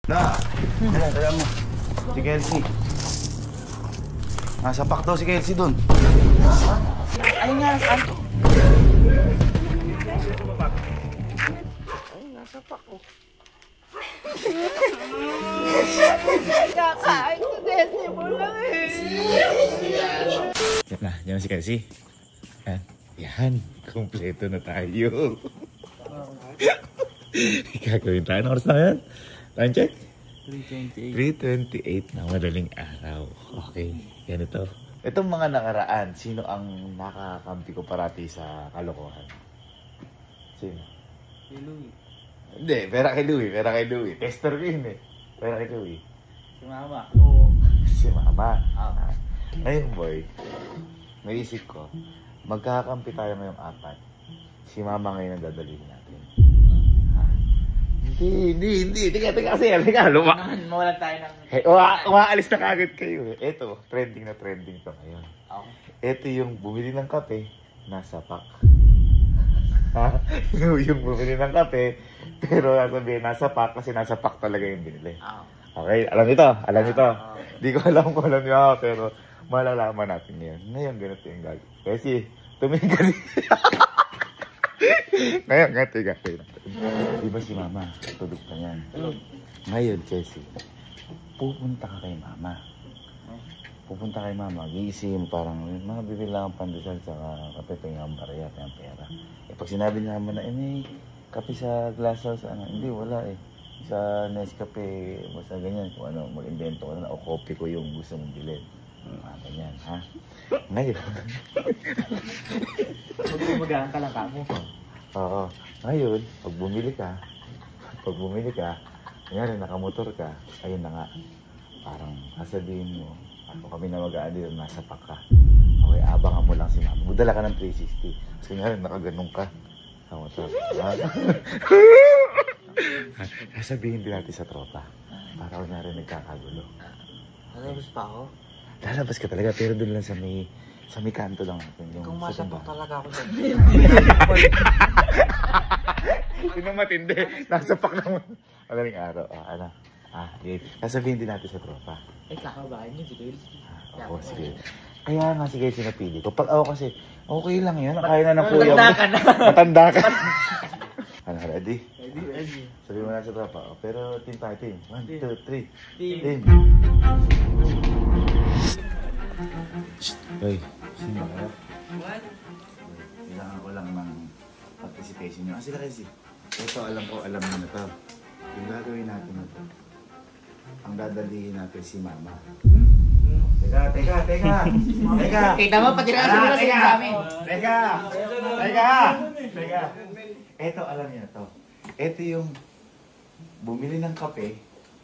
Na! Tala mo. Si Kelsey. Nasa pak daw si Kelsey dun. Ay nga, saan? Ay, nasa pak ko. Kakain ko Kelsey mo lang eh. Yan na, yan si Kelsey. Yan. Yan, kompleto na tayo. Gagawin tayo. Anong oras na yan? Time check? 3:28 na madaling araw. Okay, ganito. Itong mga nakaraan, sino ang nakakampi ko parati sa kalokohan? Sino? Si Louie. Hindi, pera kay Louie. Tester ko yun eh. Pera kay Louie. Si Mama. Oo. Si Mama. Ah. Ngayon boy, naisip ko, magkakampi tayo ngayong 4. Si Mama ngayon ang dadalhin natin. Hindi. Teka kasi, Mawalan tayo ng... Hey, umaalis na kagad kayo eh. Ito, trending na trending to ngayon. Okay. Ito yung bumili ng kape, nasa pak. Ha? Yung bumili ng kape, pero sabihin nasa pak kasi nasa pak talaga yung binili. Okay, alam nito. Di ko alam kung alam niyo, pero malalaman natin ngayon. Ngayon, ganito yung gagawin. Kasi, tumingin kasi. Ngayon, tiga. Di ba si Mama? Tulog na yan. Ngayon, Chelsea, pupunta ka kay Mama. Gigising mo parang, mga bibili lang ang pandesal sa kape, pingang barya, pingang pera. Pag sinabi niya naman na, may kape sa glass house, hindi, wala eh. Sa Nescafe, basta ganyan, kung ano, mag-invento ka na, o kopi ko yung gusto mong bilhin. Ganyan, ha? Ngayon. Magbumagaan ka lang ka mo. Oo. Ngayon, pag bumili ka, ngayon, nakamotor ka, ayun na nga. Parang sasabihin mo, ako kami na mag-aadir, nasa pak ka. Okay, abangan mo lang si Mama. Budala ka ng 360. Kasi ngayon, nakaganong ka sa motor. Sasabihin din natin sa tropa. Para ko na rin nagkakagulo. Lalabas pa ako? Lalabas ka talaga, pero doon lang sa may kanto lang natin. Kung masapak talaga ako dyan. Sino matindi? Nasapak naman. Madaling araw. Sasabihin din natin sa tropa. Ay, kakabahan niyo si Kelsey. Oo, sige. Kaya nga si Kelsey napili ko. Pag ako kasi, okay lang yun. Kaya na ng kuya mo. Matanda ka na. Ano, ready? Ready. Sabihin mo na sa tropa. Pero team tayo, team. 1, 2, 3. Team. Hoy, sino kayo? What? Kailangan ko lang ng participation nyo. Sila kasi. Ito, alam mo na to. Yung gagawin natin na to. Ang dadalihin natin si Mama. Teka. Kita mo, pati rin sa amin. Teka. Ito, alam niyo na to. Ito yung bumili ng kape,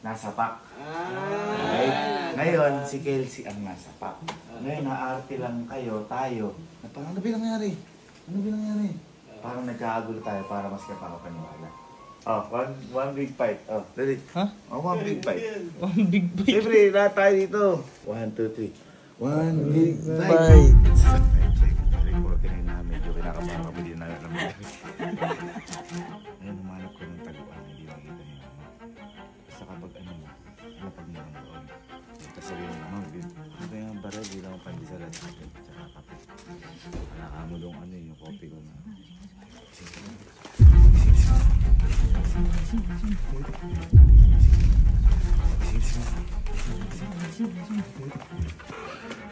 nasa pak. Okay? Ngayon, si Kelsey ang nasa pak. Ngayon, naarte lang tayo. Parang ano bilang nangyari? Parang nagkakagulo tayo para mas kapapaniwala. One big fight. Ready? Huh? One big fight. One big bite. Siyempre, lahat tayo dito. 1, 2, 3. One big fight. Reportin na medyo kinakabahan kami din na alam mo. Ngayon, umanap ko ng taguan. Hindi makita niyo. Basta kapag lapag mo ng doon. Tapos sabihin mo naman, ano yung baril, di lang ang pandesal at kape. Tsaka kape. Alaka mo doon yung kopi ko na.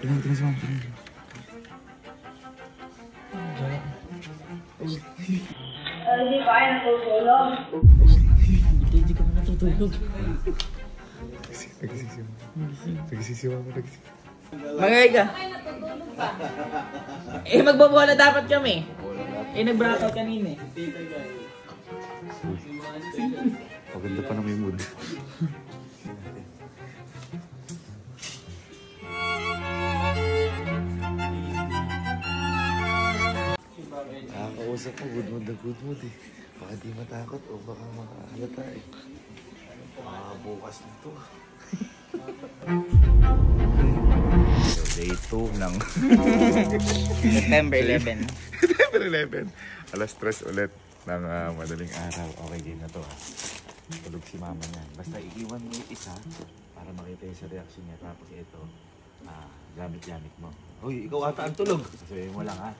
Tingnan si Mama. Hindi ba ay natutulog? Hindi ka na natutulog. Nagsisiwa mo. Magay ka. Magbabola dapat kami. Nag-brackout kanina eh. Maganda pa na may mood. Nakakausap ko, good mood eh. Baka di matakot o baka makakalata eh. Bukas nito. So, day 2 ng September 11. September 11. Alas 3 ulit ng madaling araw. Okay, game na to ha. Tulog si mama niyan. Basta iiwan mo yung isa para makita yung sa reaction niya. Tapos ito, gamit-gamit mo. Uy, ikaw ata ang tulog. Sasabihin mo lang ha.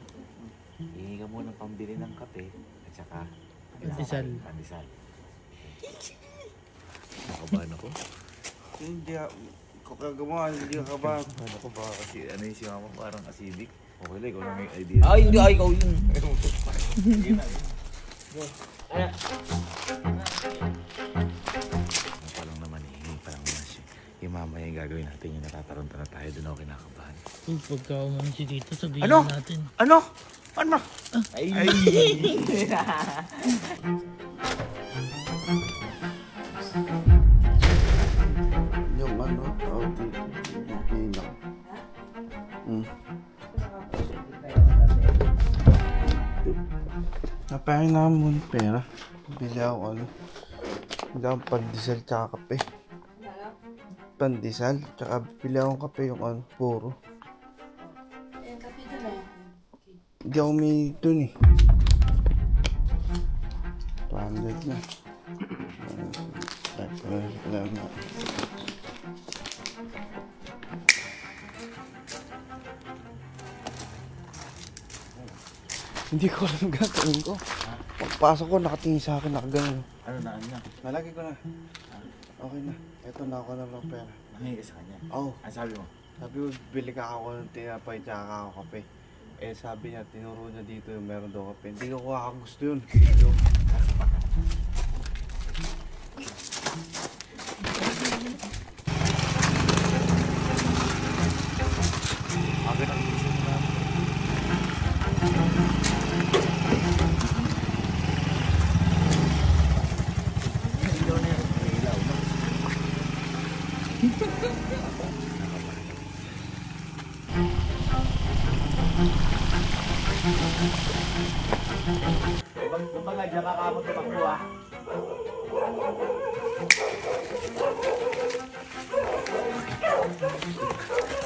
Hihingi ka muna ng pambili ng kape at saka Pandesal. Pandesal. Nakabahan ako. Hindi ako kagawa, hindi ka ba? Nakabahan ako baka kasi ano yung si mama parang acidic. Okay lang, ikaw na may idea. Ay, hindi. Ay, ikaw yun. Sige na. Ano? Ano pa lang naman eh, parang mas yung mama yung gagawin natin yung natataranta na tayo, doon ako kinakabahan. Uy, pagka umansi dito, sabihin Ano? natin. Ano? Ano? Ay. Yung ano, dito, yung pinang. Napahin namin muna pera. Bili ako ano. Bili akong pandesal tsaka kape. Pandesal tsaka bili akong kape yung ano, puro. Hindi ako may dun eh. 200 na. Hindi ko alam gagawin ko. Pagpasok ko, nakatingin sa akin, nakagano. Ano na, ano na? Nalagay ko na. Okay na. Ito na ako na lang pera. Nangyay ka sa kanya. Oo. Ano sabi mo? Sabi ko, bili ka ako ng tinapay tsaka ako kape. Eh sabi niya, tinuro niya dito yung meron daw kape. Hindi ko gusto yun. Akin ang isip mo na. Ilaw na yan. Ilaw na. Kumbaga, diyan ka mo tumakbo ah.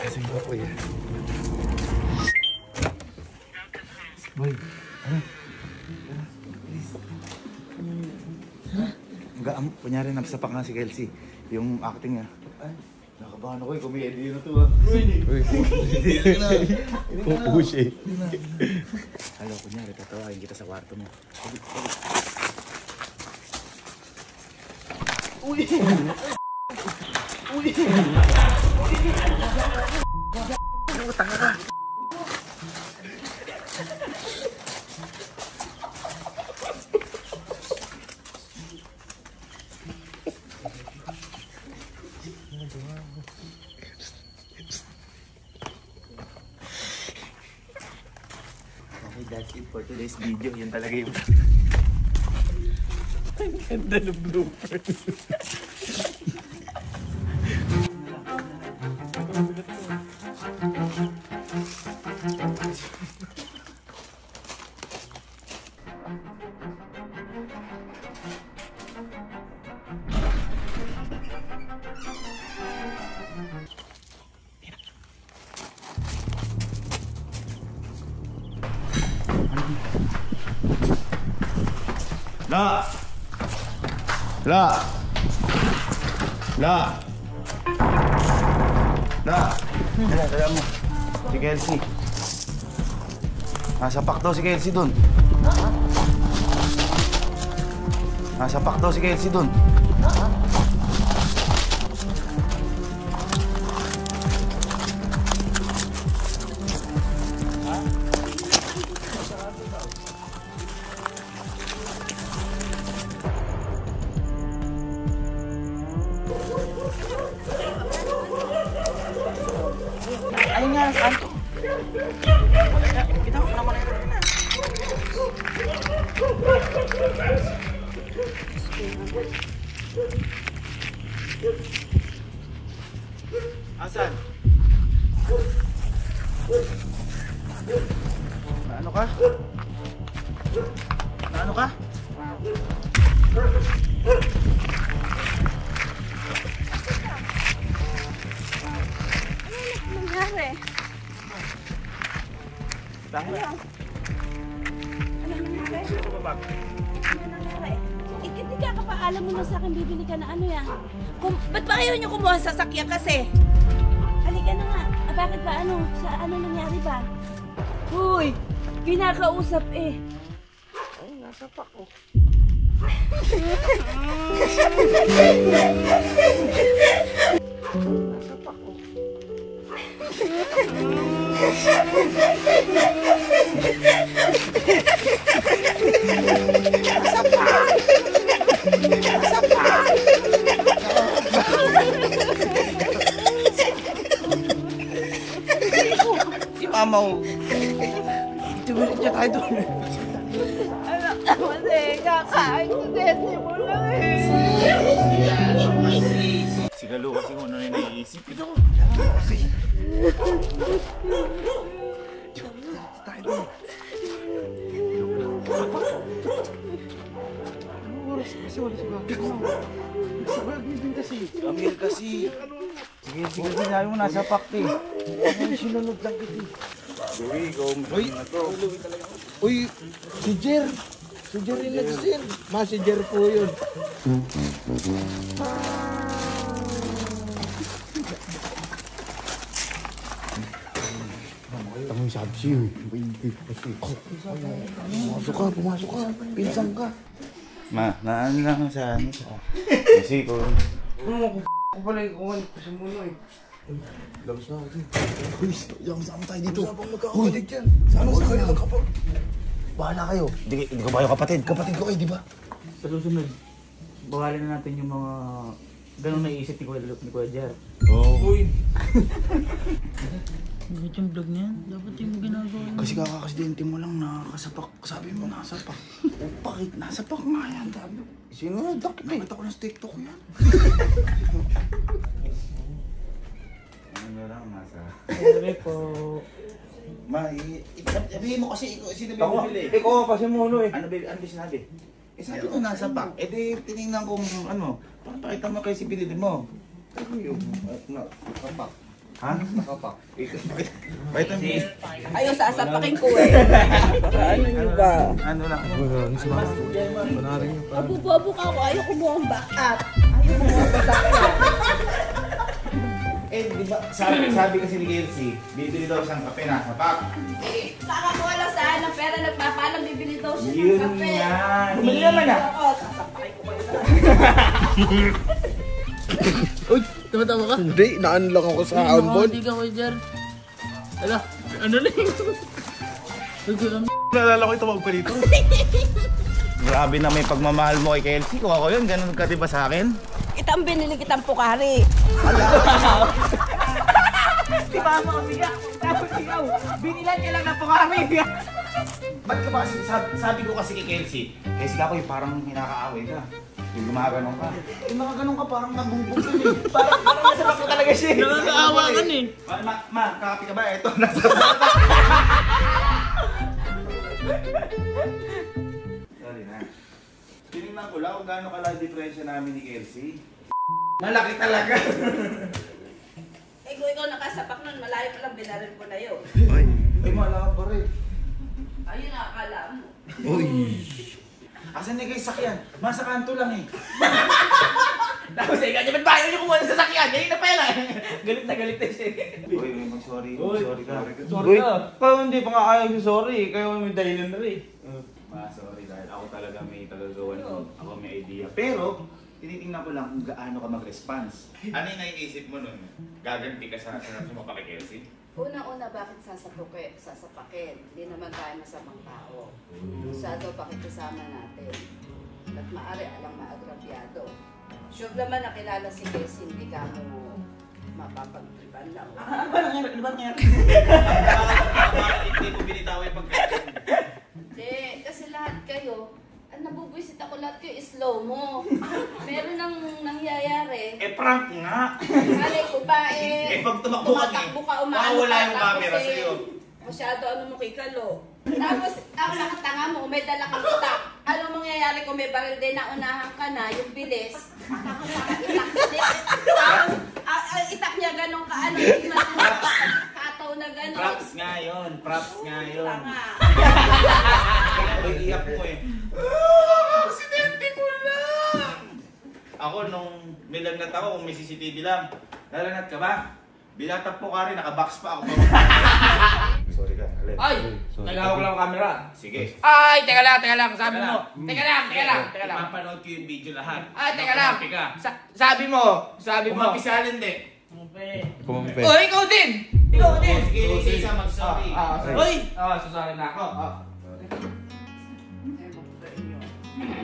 Kasi nga po yan. Boy, ano? Please. Kunyari napasapak nga si Kelsey. Yung acting niya. Ay, nakabahan ako eh. Comedy na to ah. Pupush eh. Hello, kunyari, tatawain kita sa kwarto mo. Uy! Uy! Tanga ka! Okay, that's it for today's video. Yun talaga yung... Ang ganda ng blooper. La! La! La! La! Dala mo. Si Kelsey. Nasa pak daw si Kelsey dun. Nasa pak daw si Kelsey dun. Alin nga, saan to? Kita ko naman na. Asan? Ano ka? Ano ka? Nangyari? Tanga. Ano nangyari? Ano nangyari? Hindi ka pa alam mo naman sa akin bibili ka na ano yan? Ba't ba kayo nyo kumuha sa sasakyan kasi? Halika na nga. Ah, bakit ba ano? Sa ano nangyari ba? Uy, kinakausap eh. Ay, nasa pak oh. Nasa pak oh. Si mama oh. Itumilit niya tayo doon. Anak naman eh, kakain ko dito mo lang eh. Sigalo kasi kung ano na naiisip. Ito. Tayo doon. Anong oras? Kasi wala si Baka. Sabag din kasi. Amir kasi. Sige, sabi mo nasa pakti. Ay, sinunod lang kita. Uy, ikaw na to. Uy, si Jer. Si Jer yung nag-send. Si Jer po yun. Ang sabi siyo. Pumasok ka. Pinsang ka. Ma, naan lang sa ano sa. Kasi ko. Ano ko pala ikuhan ko sa muno eh. Labas na ako dito. Uy, sama tayo dito. Usapang magkakapatid yan. Sama kayo magkakapatid. Bahala kayo. Hindi ko ba yung kapatid? Kapatid ko kayo, di ba? Sa susunod, bawalan na natin yung mga ganong naiisip ni Kuya Jar. Oo. Uy. Bakit yung vlog niyan? Dapat yung ginagawa niya. Kasi kakakasidente mo lang nakasapak. Sabi mo nasapak. Bakit? Nasapak nga yan. Sabi. Sino na? Nakita ko na sa TikTok yan. Ano lang nasa. Sabi po. Ma, sabihin mo kasi ikaw sino bibili? Ikaw pa si Muno eh. Ano ba sinabi? Eh sabi ko nasa pak. Eh di tinignan kong ano, pakita mo kay si binili mo. Ano yung nakapak? Ha? Nakapak. Bakit ang Ayaw, sasapakin ko eh. Ano nyo ba? ano lang? Mabubobo ka ako, ayaw kumuha ang backup. Ayaw kumuha ang backup. Eh, di ba, sabi kasi ni Kelsey, bibili daw siyang kape nasa pak. Eh, kakakuha lang saan ng pera, nagpapalang bibili daw siya ng Yun kape. nga. Bumili naman ah. Oo, sasapakin ko kayo. Uy, tama-tama ka? Hindi, naan lang ako sa outbound. Hindi ka Kuya Jar. Ala, ano na yun? Naalala ko tumawag pa dito. Grabe na may pagmamahal mo kay Kelsey. Kung ako yun, ganun ka diba sa akin? Itang binili kitang pukari. Di ba mo kasi ka? Tapos ikaw, binilan ka lang ng pukari. Ba't ka ba kasi, sabi ko kasi kay Kelsey, ako yung parang hinakaaway ka. Yung gumaganon ka. Yung mga ganon ka parang nagbubog ka eh. Parang nasabak ko talaga siya eh. Nakakaawa ka eh. Ma, kakapi ka ba? Ito, nasa Sorry na. Tinignan ko lang kung gaano kalaki diferensya namin ni Kelsey. Malaki talaga. Eh, kung ikaw nakasapak nun, malayo pa lang, binaril ko na yun. Ay, malaki pa rin. Ayun na, akala mo. Uy! Asan na kayo sakyan? Masa kanto lang eh. Tapos eh, ganyan, ba't ba ayaw niyo kumuha ng sasakyan? Ganyan na pa yan ah. Galit na siya. Uy, mag-sorry. Sorry ka. Sorry ka. Kaya hindi pa nga ayaw si sorry. Kaya may dahilan na rin. Sorry dahil ako talaga may tagagawan ko. Ako may idea. Pero, tinitingnan ko lang kung gaano ka mag-response. Ano yung naiisip mo nun? Gaganti ka sa sumapak kay Kelsey? Una-una, bakit sasapakin? Hindi naman tayo masamang tao. Masyado pakikisama natin. At maaari alang maagrabyado. Sure naman nakilala si Casey, hindi ka mo mapapagtripan lang. Ano ba nangyari? Hindi ko binitaw yung pagkakas. Hindi, kasi lahat kayo, nabubwisit ako lahat kayo, slow mo. Meron nang nangyayari. Eh, prank nga! Malay ko ba Eh, pag tumakbo ka tumatakbo ka, umaano mawawala ka, yung tapos camera sa'yo. masyado ano mo kikalo. Tapos, ang nakatanga mo, may dala kang itak. Anong mangyayari kung may baril din na unahan ka na, yung bilis, itak. Tapos, ang itak niya ganun ka, ano, hindi man kataw na ganun. Props nga yun. Tanga. Ay, iyak mo eh. Aksidente ko lang! may CCTV lang. Lalanat ka ba? Binatap po ka rin, nakabox pa ako. Sorry ka, alin. Ay! Nagawag lang ang camera. Sige. Ay! Teka lang. Sabi mo. Teka lang. Papanood ko yung video lahat. Ay, teka lang. Kumampi ka. Sabi mo. Kumampi si Alin, di. Kumampi. Oh, ikaw din. Ikaw din. Sige, isa mag-sorry. Uy! Susari na ako.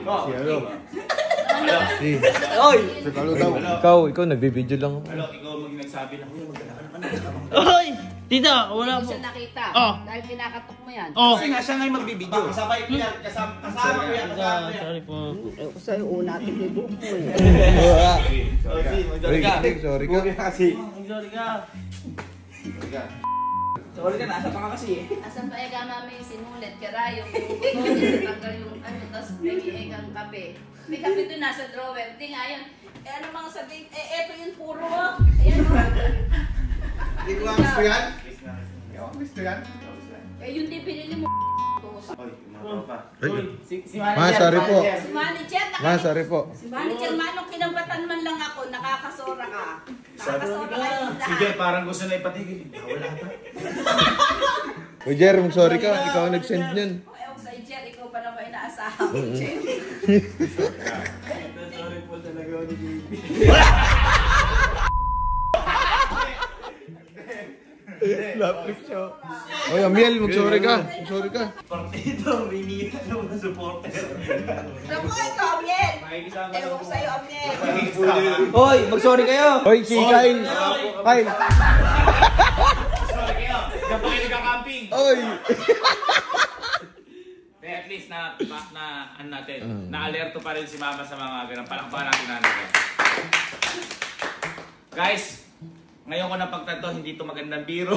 Si ano? Si. Oy! Ikaw nagbibideo lang. Ano, ikaw nagsabi na, "Kuya, magdala ka naman." Oy! Tita, wala Hindi po. siya nakita. Oh. Dahil pinakatok mo yan. Oh! Kasi nga siya nga yung magbibideo. Kasabay ko yan. Kasama ko yan. Sorry po. Sa'yo una tinido ko eh. Sorry ka. Sorry ka. Sorry ka. Sorry ka, nasa pa ka kasi eh. Asan pa ega namin sinulit kara yung tanggal yung ano, tapos may egang kape. May kape doon nasa drawer. Di nga yun. Eh ano mga sabihin, eto yung puro. Ayan o. Hindi ko ang gusto yan. Gusto yan. Eh yung di pinili mo. Oy, mga pa. Si Ma, sorry po. Si manager, Ma, sorry po. si manager, manong kinambatan man lang ako, nakakasora ka. Nakakasora ka yung lahat. Sige, parang gusto na ipatigil. Wala ka. Uy, Jer, sorry ka. Ikaw ang nag-send niyan. Oh, ewan sa Jer, ikaw pa naman inaasahan ko, Jer. Sorry po talaga ako ni Baby. Love trip siya. Oy, Amiel, mag-sorry ka. Mag-sorry ka. Partido, rinita ng mga supporter. Naku, ikaw, Amiel. Ewan ko sa'yo, Amiel. Hoy, mag-sorry kayo. Oy, si Kyle. Kyle. Sorry kayo. Diyan pa kayo nagka-camping. Oy. Kaya at least ano natin, na-alerto pa rin si Mama sa mga ganang palakpakan natin natin. Guys, ngayon ko napagtanto, hindi ito magandang biro.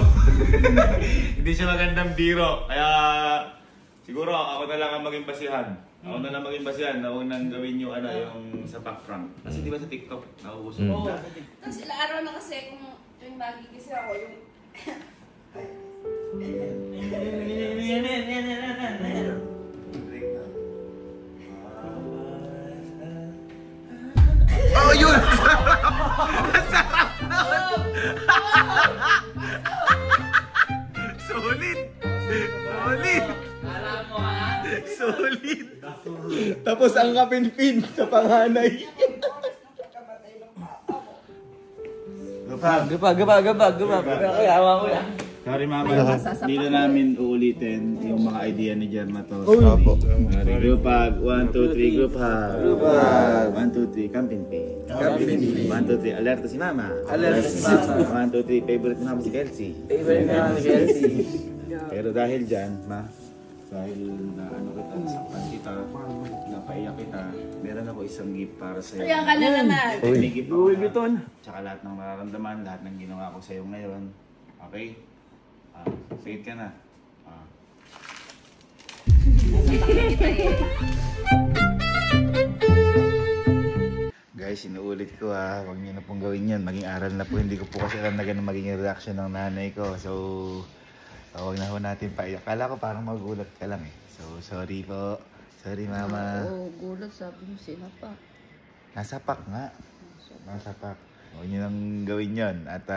Hindi siya magandang biro. Kaya siguro ako na lang ang maging basihan. Ako na lang maging basihan na huwag nang gawin yung yung sa pack prank. Kasi di ba sa TikTok, nauuso. Tapos ilang araw na kasi kung yung magigisi ako, yung... Oh, yun! Solid! Solid! Alam mo ha? Solid! Tapos ang kapinpin sa panganay. Gaba. Kaya ko yan. Sorry Mama, hindi na namin uulitin yung mga idea ni Jerma to. Opo. Sorry. Group hug. 1, 2, 3, group hug. Group hug. 1, 2, 3, camping pay. 1, 2, 3, alerto si Mama. Alerto si Mama. 1, 2, 3, favorite naman si Kelsey. Favorite naman si Kelsey. Pero dahil dyan, dahil na kita, nasaktan kita, napaiyak kita, meron ako isang gift para sa'yo. Ayan ka na naman. May gift ako na. Tsaka lahat ng mararamdaman, lahat ng ginawa ko sa'yo ngayon. Okay? Say it ka na. Guys, inuulit ko huwag niyo na pong gawin yan. Maging aral na po. Hindi ko po kasi alam na ganun magiging reaction ng nanay ko. So, huwag na ho natin paiyak. Kala ko parang magulat ka lang eh. So, sorry po. Sorry, Mama. Oo, gulat sabi mo sila pa. Nasa pack nga. Nasa pack. Huwag niyo nang gawin yon. At,